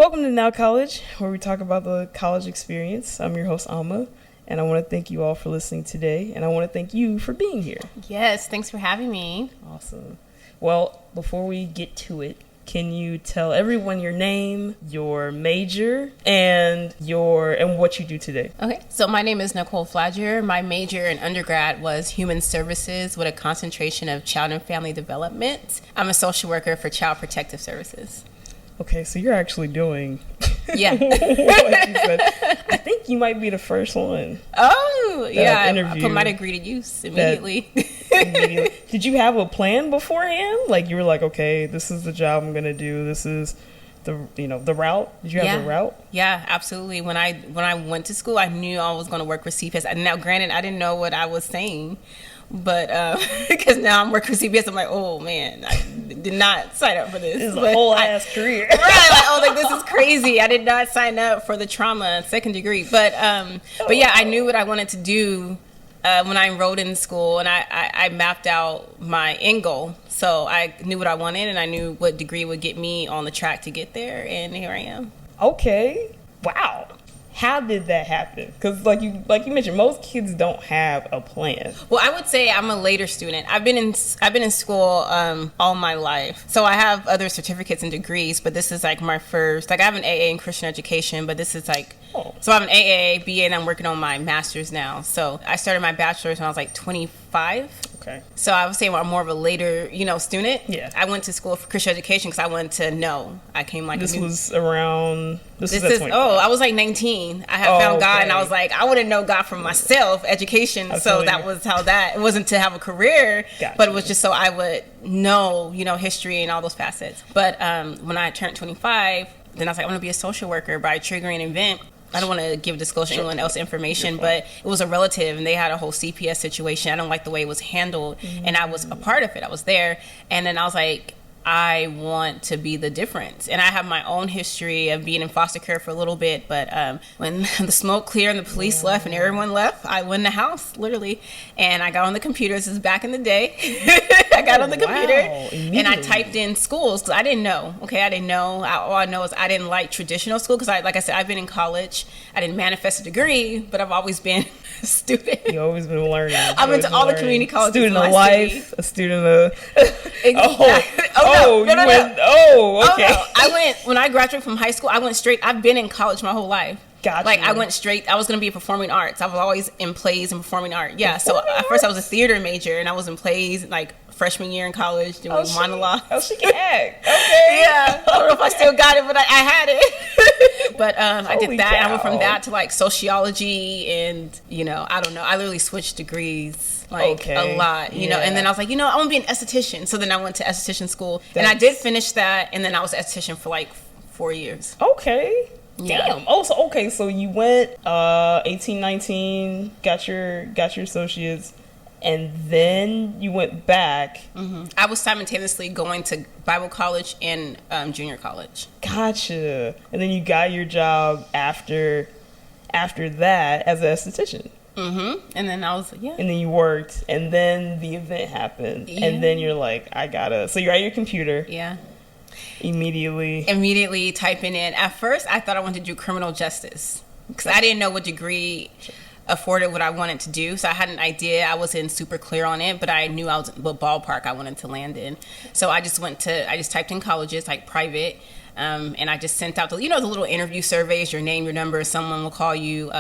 Welcome to Now College, where we talk about the college experience. I'm your host, Alma, and I want to thank you all for listening today, and I want to thank you for being here. Yes, thanks for having me. Awesome. Well, before we get to it, can you tell everyone your name, your major, and what you do today? Okay, so my name is Nicole Fladger. My major in undergrad was human services with a concentration of child and family development. I'm a social worker for Child Protective Services. Okay, so you're actually doing Yeah. what you said. I think you might be the first one. Oh, yeah. I put my interviewed degree to use immediately. immediately. Did you have a plan beforehand? Like you were like, okay, this is the job I'm gonna do. This is the route. Did you have the route? Yeah, absolutely. When I went to school, I knew I was going to work for CPS. Now, granted, I didn't know what I was saying, but because now I'm working for CPS, I'm like, oh man, I did not sign up for this. This is a whole ass career. Right? Like, this is crazy. I did not sign up for the trauma second degree, but yeah, I knew what I wanted to do. When I enrolled in school, and I mapped out my end goal. So I knew what I wanted, and I knew what degree would get me on the track to get there, and here I am. Okay. Wow. How did that happen? Because like you mentioned, most kids don't have a plan. Well, I would say I'm a later student. I've been in school all my life, so I have other certificates and degrees, but this is like my first. Like I have an AA in Christian education, but this is like. Oh. So I have an AA, BA, and I'm working on my master's now. So I started my bachelor's when I was like 25. Okay. So I would say I'm more of a later, student. Yeah. I went to school for Christian education because I wanted to know. I came like This was at 25. I was like 19. I had found God, and I was like, I want to know God for myself, education. So that was how that. It wasn't to have a career, but it was just so I would know, history and all those facets. But when I turned 25, then I was like, I want to be a social worker by triggering an event. I don't want to give disclosure to anyone else information, but it was a relative, and they had a whole CPS situation. I don't like the way it was handled, and I was a part of it. I was there, and then I was like, I want to be the difference. And I have my own history of being in foster care for a little bit, but when the smoke cleared and the police left and everyone left, I went in the house, literally, and I got on the computer. This is back in the day. I got on the computer, and I typed in schools, because I didn't know. Okay, I didn't know. All I know is I didn't like traditional school, because like I said, I've been in college. I didn't manifest a degree, but I've always been a student. You've always been learning. I've been to all the community colleges. Student of life, a student of... No. Okay. I went, when I graduated from high school, I went straight. I've been in college my whole life. Gotcha. Like, I went straight. I was going to be a performing arts. I was always in plays and performing art. Yeah. So at first I was a theater major, and I was in plays like freshman year in college doing monologues. She can act. Okay. Yeah. I don't know if I still got it, but I had it. But I did that. Cow. I went from that to like sociology, and I don't know. I literally switched degrees. A lot, and then I was like, I want to be an esthetician. So then I went to esthetician school, and I did finish that, and then I was an esthetician for like 4 years. Okay. Yeah. Damn. Oh, so you went 18, 19, got your associates, and then you went back. Mm-hmm. I was simultaneously going to Bible college and junior college. Gotcha. And then you got your job after that as an esthetician. Mm-hmm. And then I was, And then you worked, and then the event happened, and then you're like, so you're at your computer. Yeah. Immediately typing in. At first, I thought I wanted to do criminal justice, because I didn't know what degree afforded what I wanted to do. So I had an idea. I wasn't super clear on it, but I knew what ballpark I wanted to land in. So I just typed in colleges, like private, and I just sent out the little interview surveys, your name, your number, someone will call you,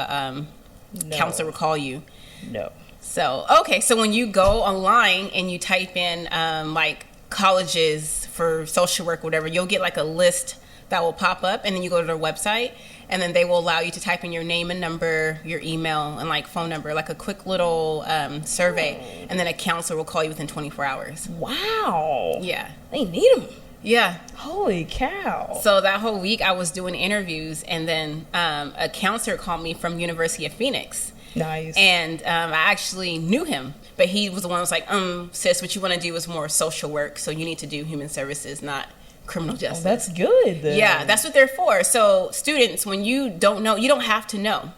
counselor will call you. No. So, okay. So when you go online and you type in like colleges for social work, whatever, you'll get like a list that will pop up, and then you go to their website, and then they will allow you to type in your name and number, your email, and like phone number, like a quick little survey, and then a counselor will call you within 24 hours. Wow. Yeah. They need them. Yeah. Holy cow. So that whole week I was doing interviews, and then a counselor called me from University of Phoenix. Nice. And I actually knew him, but he was the one who was like, sis, what you want to do is more social work, so you need to do human services, not criminal justice. Oh, that's good then. Yeah, that's what they're for. So students, when you don't know, you don't have to know.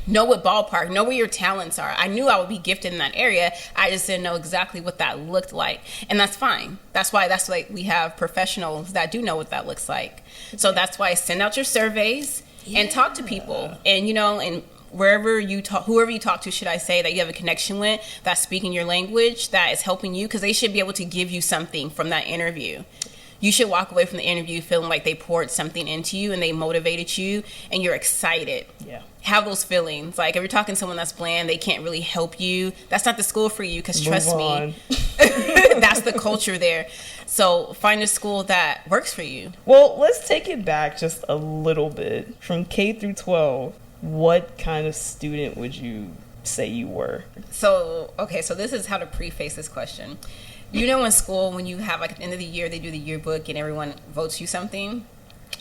know what ballpark, know where your talents are. I knew I would be gifted in that area. I just didn't know exactly what that looked like. And that's fine. That's why we have professionals that do know what that looks like. So that's why I send out your surveys and talk to people. And, and whoever you talk to, should I say, that you have a connection with, that's speaking your language, that is helping you, because they should be able to give you something from that interview. You should walk away from the interview feeling like they poured something into you and they motivated you and you're excited. Yeah. Have those feelings. Like if you're talking to someone that's bland, they can't really help you. That's not the school for you, because trust me, that's the culture there. So find a school that works for you. Well, let's take it back just a little bit. From K through 12, what kind of student would you say you were? So this is how to preface this question. In school, when you have at the end of the year, they do the yearbook and everyone votes you something.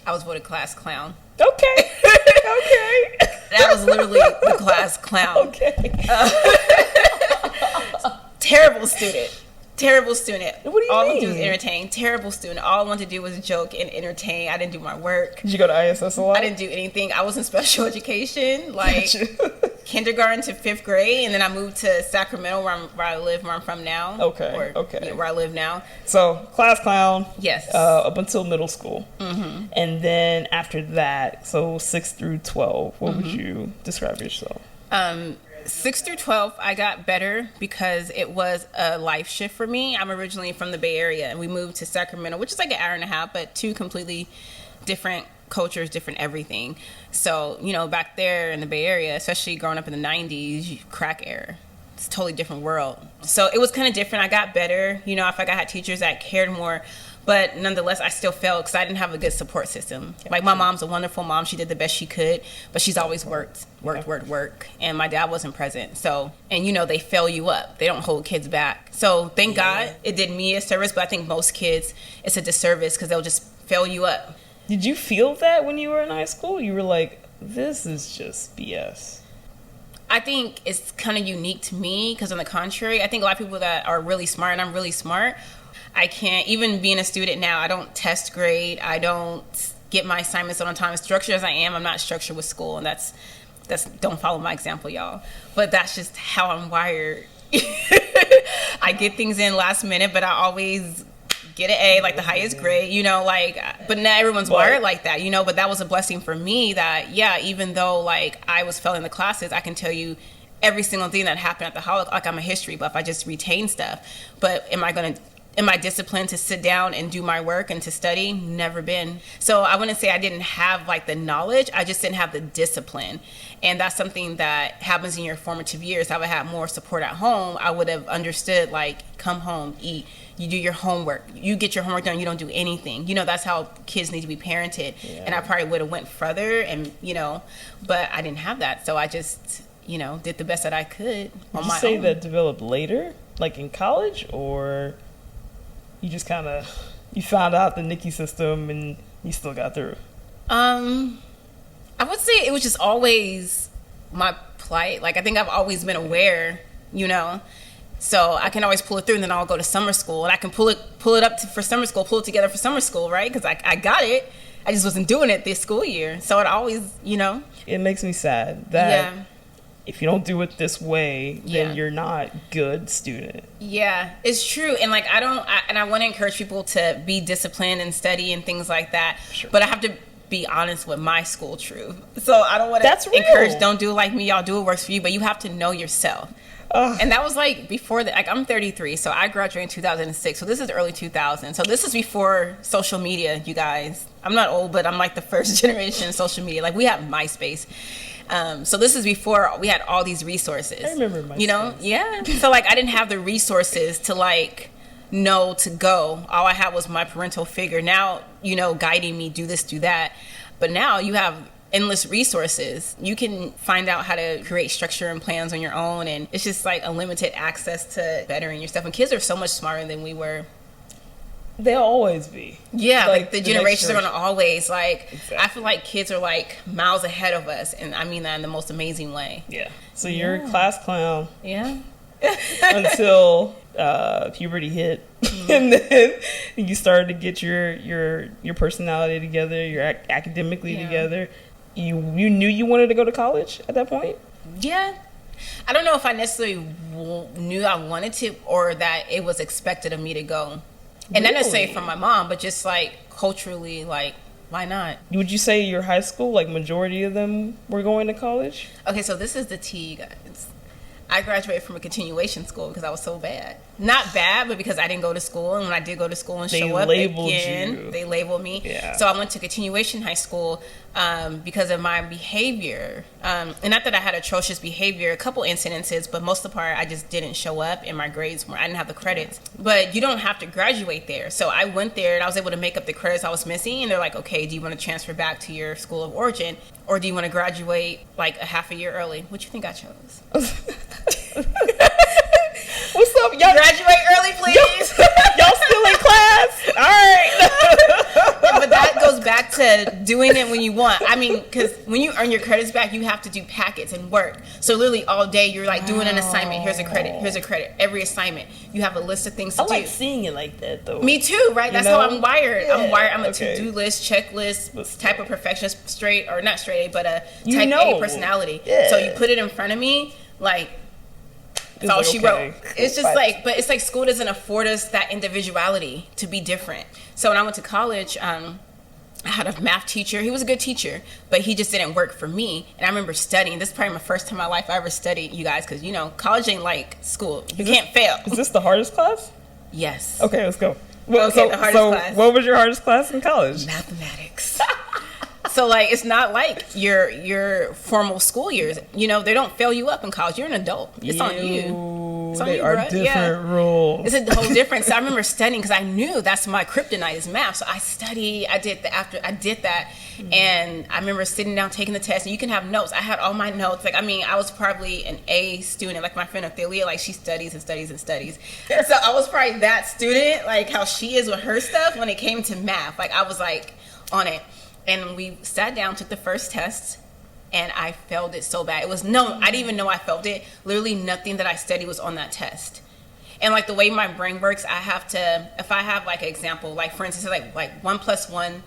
I was voted class clown. Okay. Okay. That was literally the class clown. Okay. Terrible student. What do you All I mean? wanted to do was entertain. Terrible student. All I wanted to do was joke and entertain. I didn't do my work. Did you go to ISS a lot? I didn't do anything. I was in special education, like kindergarten to 5th grade, and then I moved to Sacramento, where I'm from now. Okay. Where I live now. So class clown. Yes. Up until middle school, mm-hmm. And then after that, so 6 through 12. What would you describe yourself? 6 through 12, I got better because it was a life shift for me. I'm originally from the Bay Area, and we moved to Sacramento, which is like an hour and a half, but two completely different cultures, different everything. So, back there in the Bay Area, especially growing up in the 90s, crack era. It's a totally different world. So it was kind of different. I got better. I feel like I had teachers that cared more. But nonetheless, I still failed because I didn't have a good support system. Like, my mom's a wonderful mom. She did the best she could, but she's always worked. And my dad wasn't present. So, and they fail you up. They don't hold kids back. So thank God it did me a service, but I think most kids, it's a disservice because they'll just fail you up. Did you feel that when you were in high school? You were like, this is just BS. I think it's kind of unique to me because, on the contrary, I think a lot of people that are really smart, and I'm really smart, I can't, even being a student now, I don't test grade. I don't get my assignments on time. As structured as I am, I'm not structured with school. And that's don't follow my example, y'all. But that's just how I'm wired. I get things in last minute, but I always get an A, like the highest grade, but not everyone's wired like that, but that was a blessing for me that, even though like I was failing the classes, I can tell you every single thing that happened at the Holocaust. Like, I'm a history buff. I just retain stuff. But am I disciplined to sit down and do my work and to study? Never been. So I wouldn't say I didn't have like the knowledge. I just didn't have the discipline. And that's something that happens in your formative years. I would have more support at home. I would have understood, like, come home, eat. You do your homework. You get your homework done. You don't do anything. That's how kids need to be parented. Yeah. And I probably would have went further and, but I didn't have that. So I just, did the best that I could on my own. Would you say that developed later, like in college, or you just kind of, you found out the Nikki system and you still got through? I would say it was just always my plight. Like, I think I've always been aware, so I can always pull it through, and then I'll go to summer school and I can pull it up for summer school, pull it together for summer school, right? Because I got it. I just wasn't doing it this school year. So it always, It makes me sad that if you don't do it this way, then you're not good student. Yeah, it's true. And like, I want to encourage people to be disciplined and study and things like that. Sure. But I have to be honest with my school truth. So I don't want to encourage, don't do it like me, y'all do what works for you, but you have to know yourself. And that was like before that. Like, I'm 33, so I graduated in 2006. So this is early 2000. So this is before social media, you guys. I'm not old, but I'm like the first generation of social media. Like, we have MySpace. So this is before we had all these resources. I remember MySpace. Yeah. So like, I didn't have the resources to like know to go. All I had was my parental figure. Now, guiding me, do this, do that. But now you have endless resources. You can find out how to create structure and plans on your own, and it's just like unlimited access to bettering yourself. And kids are so much smarter than we were. They'll always be. Yeah, like the generations are going to always, like, exactly. I feel like kids are like miles ahead of us, and I mean that in the most amazing way. Yeah. So you're a class clown. Yeah. Until puberty hit, and then you started to get your personality together, your academically together. You knew you wanted to go to college at that point? Yeah. I don't know if I necessarily knew I wanted to or that it was expected of me to go. And not necessarily from my mom, but just like culturally, like, why not? Would you say your high school, like majority of them were going to college? Okay, so this is the tea, guys. I graduated from a continuation school because I was so bad. Not bad, but because I didn't go to school. And when I did go to school and show up again, they labeled me. Yeah. So I went to continuation high school because of my behavior. And not that I had atrocious behavior, a couple incidences, but most of the part I just didn't show up and my grades I didn't have the credits. But you don't have to graduate there. So I went there and I was able to make up the credits I was missing. And they're like, okay, do you want to transfer back to your school of origin? Or do you want to graduate like a half a year early? What do you think I chose? What's up, y'all? Graduate early, please. Y'all still in class? All right. But that goes back to doing it when you want. I mean, because when you earn your credits back, you have to do packets and work. So literally all day you're like doing an assignment. Here's a credit. Here's a credit. Every assignment, you have a list of things to do. I like seeing it like that, though. Me too, right? That's how I'm wired. Yeah. I'm a to-do list, checklist type of perfectionist, straight or not straight A, but a type A personality. Yeah. So you put it in front of me, like. That's all she wrote. It's just like, but it's like school doesn't afford us that individuality to be different. So when I went to college, I had a math teacher. He was a good teacher, but he just didn't work for me. And I remember studying. This is probably my first time in my life I ever studied, you guys, because, you know, college ain't like school. You can't fail. Is this the hardest class? Yes. Okay, let's go. Well, okay, the hardest class. What was your hardest class in college? Mathematics. So, like, it's not like your formal school years. You know, they don't fail you up in college. You're an adult. It's on you. It's on they you, are bro. different rules. It's a whole different. So I remember studying because I knew that's my kryptonite is math. So I studied. I did that, and I remember sitting down taking the test. And you can have notes. I had all my notes. Like, I mean, I was probably an A student. Like my friend Ophelia, like she studies and studies and studies. So I was probably that student, like how she is with her stuff when it came to math. Like I was like on it. And we sat down, took the first test, and I failed it so bad. I didn't even know I failed it. Literally nothing that I studied was on that test. And like the way my brain works, I have to, if I have like an example, like for instance, like 1 + 1,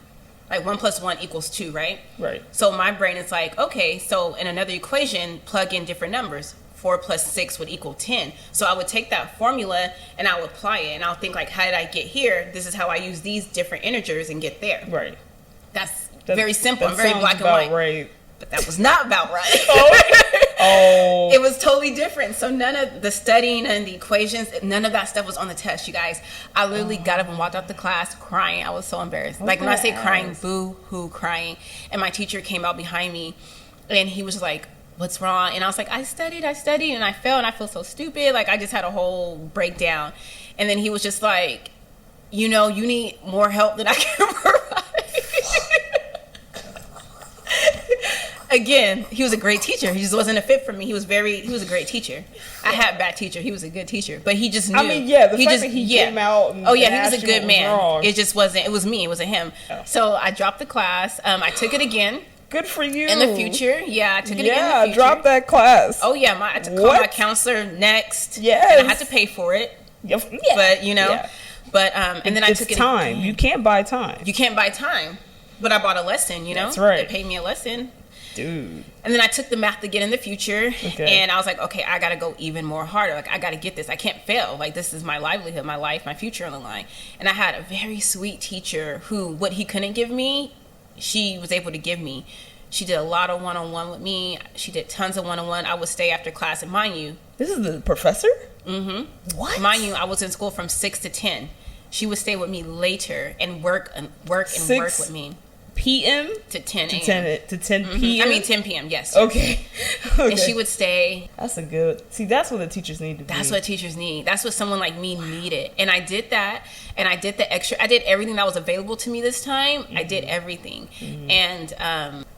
like 1 + 1 = 2, right? Right. So my brain is like, okay, so in another equation, plug in different numbers. 4 + 6 would equal 10. So I would take that formula and I would apply it. And I'll think like, how did I get here? This is how I use these different integers and get there. Right. That's very simple and very black and white. Right. But that was not about right. Oh. It was totally different. So none of the studying and the equations, none of that stuff was on the test, you guys. I literally got up and walked out the class crying. I was so embarrassed. Like when I say crying, boo-hoo crying. And my teacher came out behind me and he was like, what's wrong? And I was like, I studied and I failed and I feel so stupid. Like I just had a whole breakdown. And then he was just like, you know, you need more help than I can provide. Again, he was a great teacher. He just wasn't a fit for me. He was a great teacher. I had bad teacher. He was a good teacher, but he just knew. I mean, yeah, the fact that he came out and he was a good man. It just wasn't. It was me. It wasn't him. Oh. So I dropped the class. I took it again. Good for you. In the future, yeah, I took it again in the future. Drop that class. Oh yeah, I had to call my counselor next. Yes, and I had to pay for it. Yeah. But you know, and then I took it. Time. You can't buy time. You can't buy time. But I bought a lesson. You know, that's right. They paid me a lesson. Dude. And then I took the math again in the future, and I was like, okay, I got to go even more harder. Like, I got to get this. I can't fail. Like, this is my livelihood, my life, my future on the line. And I had a very sweet teacher who, what he couldn't give me, she was able to give me. She did a lot of one-on-one with me. She did tons of one-on-one. I would stay after class, and mind you. This is the professor? Mm-hmm. What? Mind you, I was in school from 6 to 10. She would stay with me later and work with me. PM to 10 a.m. to 10 p.m. I mean 10 p.m. Yes. Okay. And she would stay. That's that's what the teachers need to be. That's what teachers need. That's what someone like me needed. And I did that. And I did the extra. I did everything that was available to me this time. I did everything. And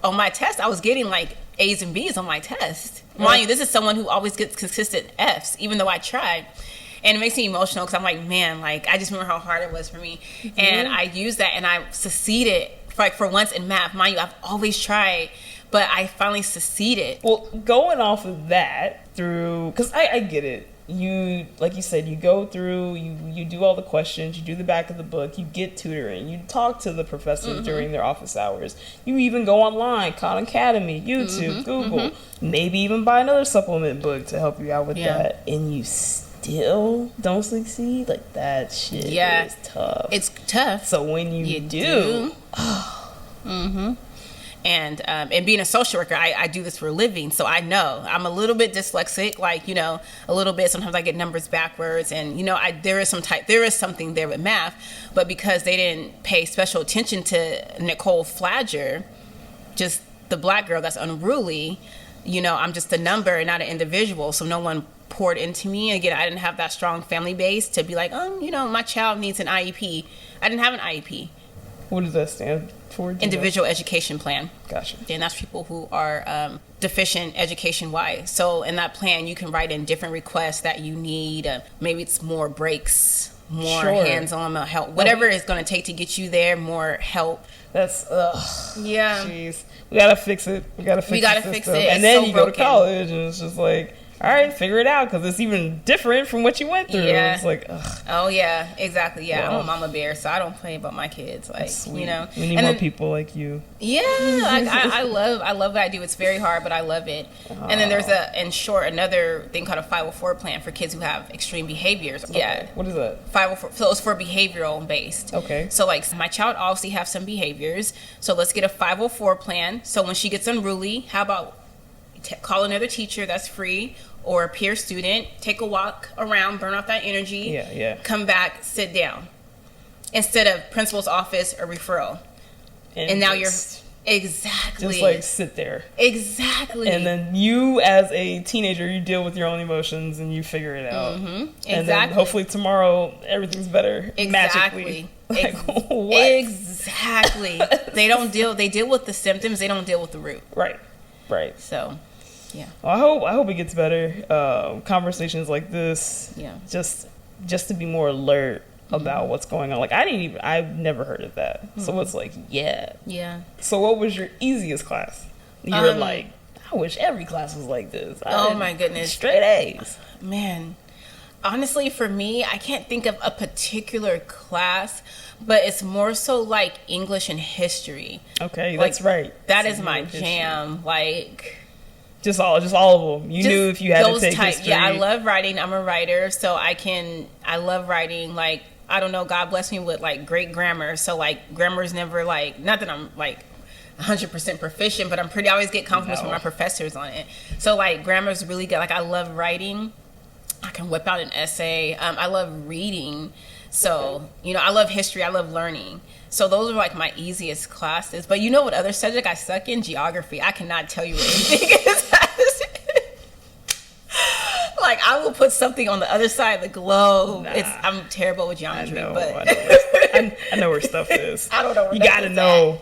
on my test, I was getting like A's and B's on my test. Mind you, this is someone who always gets consistent F's, even though I tried. And it makes me emotional because I'm like, man, like I just remember how hard it was for me. And I used that and I succeeded. Like for once in math, mind you, I've always tried, but I finally succeeded. Well, going off of that because I get it. you, like you said, you go through, you do all the questions, you do the back of the book, you get tutoring, you talk to the professors during their office hours, you even go online, Khan Academy, YouTube, Google, maybe even buy another supplement book to help you out with that, and you still don't succeed. Like, that shit is tough. It's tough. So when you do. And being a social worker, I do this for a living, so I know I'm a little bit dyslexic, like, you know, a little bit. Sometimes I get numbers backwards, and, you know, there is something there with math, but because they didn't pay special attention to Nicole Fladger, just the black girl that's unruly, you know, I'm just a number and not an individual, so no one poured into me. Again, I didn't have that strong family base to be like, you know, my child needs an IEP. I didn't have an IEP. What does that stand for? Individual education plan. Gotcha. And that's people who are deficient education-wise. So in that plan, you can write in different requests that you need. Maybe it's more breaks, more hands-on help, whatever it's going to take to get you there, more help. That's, yeah. Jeez. We got to fix it. We got to fix it. And then you go to college, and it's just like, all right, figure it out, because it's even different from what you went through. Yeah. It's like, ugh. Oh, yeah, exactly. Yeah, Wow. I'm a mama bear, so I don't play about my kids. Like, you know. We need more people like you. Yeah, like, I love what I do. It's very hard, but I love it. And then there's another thing called a 504 plan for kids who have extreme behaviors. Okay. Yeah. What is that? 504, so it's for behavioral based. Okay. So, like, my child obviously has some behaviors, so let's get a 504 plan. So when she gets unruly, how about call another teacher that's free, or a peer student, take a walk around, burn off that energy, come back, sit down, instead of principal's office or referral. And now you're exactly just like sit there. Exactly. And then you, as a teenager, you deal with your own emotions and you figure it out. Exactly. And then hopefully tomorrow everything's better magically. Like, what? Exactly. They deal with the symptoms, they don't deal with the root. Right. So, yeah. Well, I hope it gets better. Conversations like this, just to be more alert about what's going on. Like, I've never heard of that. So it's like, yeah. So what was your easiest class? You were like, I wish every class was like this. My goodness. Straight A's. Man. Honestly, for me, I can't think of a particular class, but it's more so like English and history. Okay, like, that's right. That is my jam. Like, just all of them. You knew if you had to take history. Yeah, I love writing. I'm a writer, so I love writing. Like, I don't know, God bless me with like great grammar. So like grammar is never like, not that I'm like 100% proficient, but I always get compliments from my professors on it. So like grammar is really good. Like, I love writing. I can whip out an essay. I love reading. So, you know, I love history. I love learning. So those are like my easiest classes. But you know what other subject I suck in? Geography. I cannot tell you what anything is. Like, I will put something on the other side of the globe. I'm terrible with geometry. I know where stuff is. I don't know where you gotta know.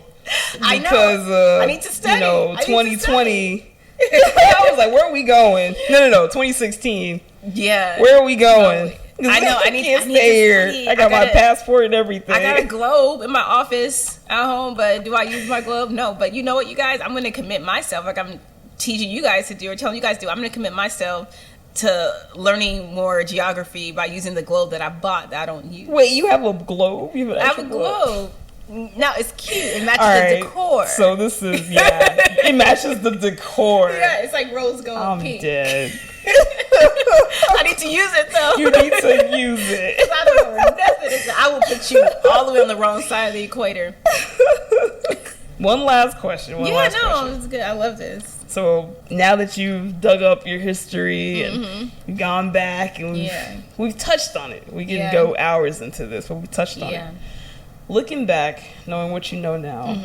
I because, know. I need to study. You know, 2020. I was like, where are we going? No, 2016. Yeah. Where are we going? I know. I can't stay here. I got my passport and everything. I got a globe in my office at home, but do I use my globe? No. But you know what, you guys? I'm going to commit myself, like I'm teaching you guys to do or telling you guys to do. I'm going to commit myself to learning more geography by using the globe that I bought that I don't use. Wait, you have a globe? I have a globe. No, it's cute. It matches the decor. So this is, it matches the decor. Yeah, it's like rose gold pink. I'm dead. I need to use it, though. You need to use it. I don't know where nothing is. I will put you all the way on the wrong side of the equator. One last question. It's good. I love this. So now that you've dug up your history and you've gone back and we've touched on it. We can go hours into this, but we touched on it. Looking back, knowing what you know now,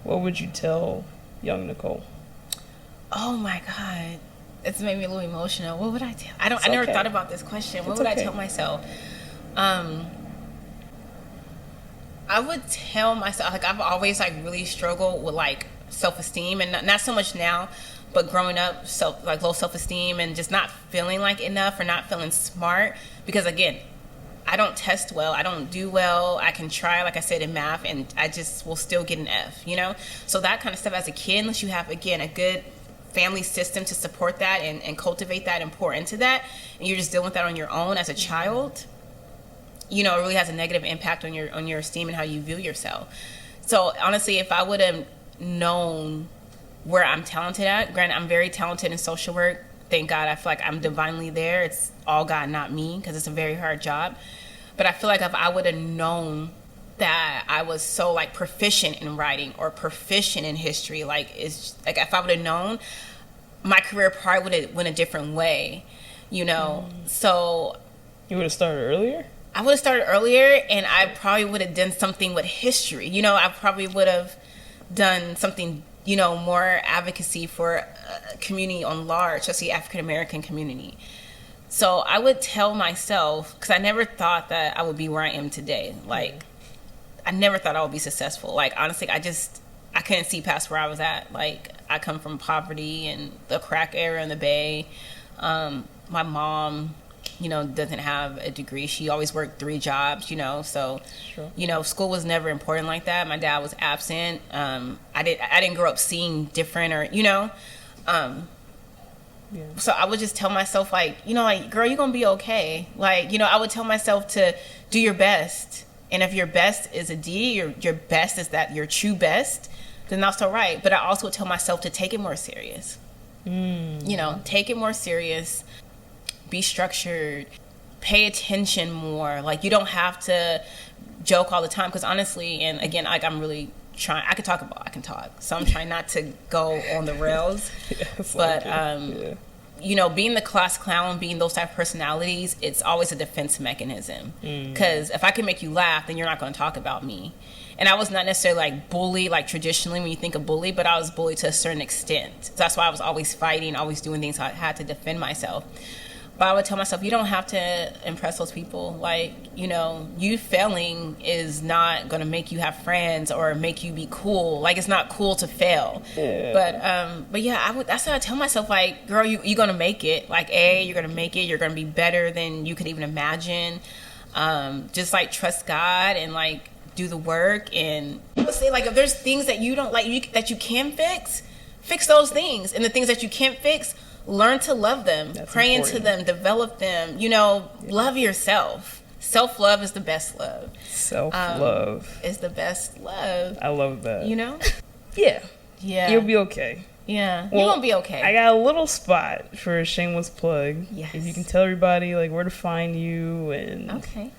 what would you tell young Nicole? Oh my God. It's made me a little emotional. What would I tell? I never thought about this question. What would I tell myself? I would tell myself, like, I've always like really struggled with like self-esteem, and not so much now, but growing up, low self-esteem and just not feeling like enough or not feeling smart, because again, I don't test well. I don't do well. I can try, like I said, in math, and I just will still get an F, you know? So that kind of stuff as a kid, unless you have, again, a good family system to support that and cultivate that and pour into that, and you're just dealing with that on your own as a child, you know, it really has a negative impact on your esteem and how you view yourself. So honestly, if I would have known where I'm talented at, granted, I'm very talented in social work. Thank God, I feel like I'm divinely there. It's all God, not me, because it's a very hard job. But I feel like if I would have known that I was so like proficient in writing or proficient in history, like it's like if I would have known, my career probably would have went a different way, you know. So you would have started earlier? I would have started earlier, and I probably would have done something with history. You know, I probably would have done something, you know, more advocacy for a community on large, especially African American community. So I would tell myself, because I never thought that I would be where I am today. Like, I never thought I would be successful. Like, honestly, I couldn't see past where I was at. Like, I come from poverty and the crack era in the Bay. My mom, you know, doesn't have a degree. She always worked 3 jobs, you know. So, you know, school was never important like that. My dad was absent. I didn't grow up seeing different or, you know. So I would just tell myself, like, you know, like, girl, you're going to be okay. Like, you know, I would tell myself to do your best. And if your best is a D, your best is that your true best, then that's all right. But I also would tell myself to take it more serious. You know, take it more serious. Be structured. Pay attention more. Like, you don't have to joke all the time. Because honestly, and again, like, I'm really trying. I can talk. So I'm trying not to go on the rails. But you know, being the class clown, being those type of personalities, it's always a defense mechanism. Because if I can make you laugh, then you're not going to talk about me. And I was not necessarily like bully, like traditionally when you think of bully, but I was bullied to a certain extent. So that's why I was always fighting, always doing things. I had to defend myself. But I would tell myself, you don't have to impress those people. Like, you know, you failing is not going to make you have friends or make you be cool. Like, it's not cool to fail. But yeah, that's what I tell myself. Like, girl, you're going to make it. Like, you're going to make it. You're going to be better than you could even imagine. Just like trust God and like do the work. And I would say, like, if there's things that you don't like that you can fix those things. And the things that you can't fix, learn to love them. That's pray important. Into them, develop them, you know, love yourself. Self-love is the best love. Self-love is the best love. I love that. You know? Yeah. You'll be okay. Yeah. Well, you're going to be okay. I got a little spot for a shameless plug. Yes. If you can tell everybody, like, where to find you and okay.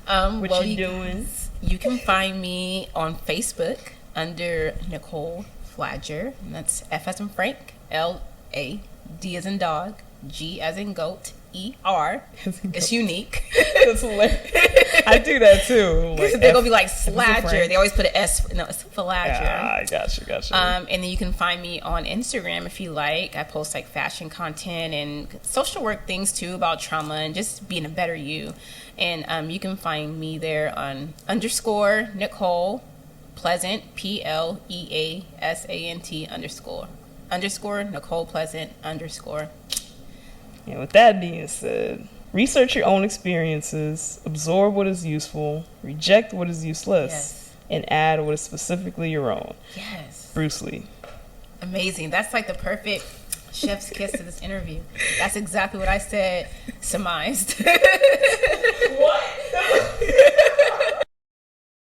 what you're doing. You can find me on Facebook under Nicole Fladger. And that's F as in Frank, L-A, D as in dog, G as in goat, E-R. It's unique. That's hilarious. I do that too. Like they're going to be like Fladger. They always put an S. No, it's Fladger. Gotcha. And then you can find me on Instagram if you like. I post like fashion content and social work things too about trauma and just being a better you. And you can find me there on _ Nicole Pleasant, Pleasant _ Nicole Pleasant _ And with that being said, research your own experiences, absorb what is useful, reject what is useless, and add what is specifically your own. Yes. Bruce Lee. Amazing. That's like the perfect chef's kiss to this interview. That's exactly what I said, surmised. What?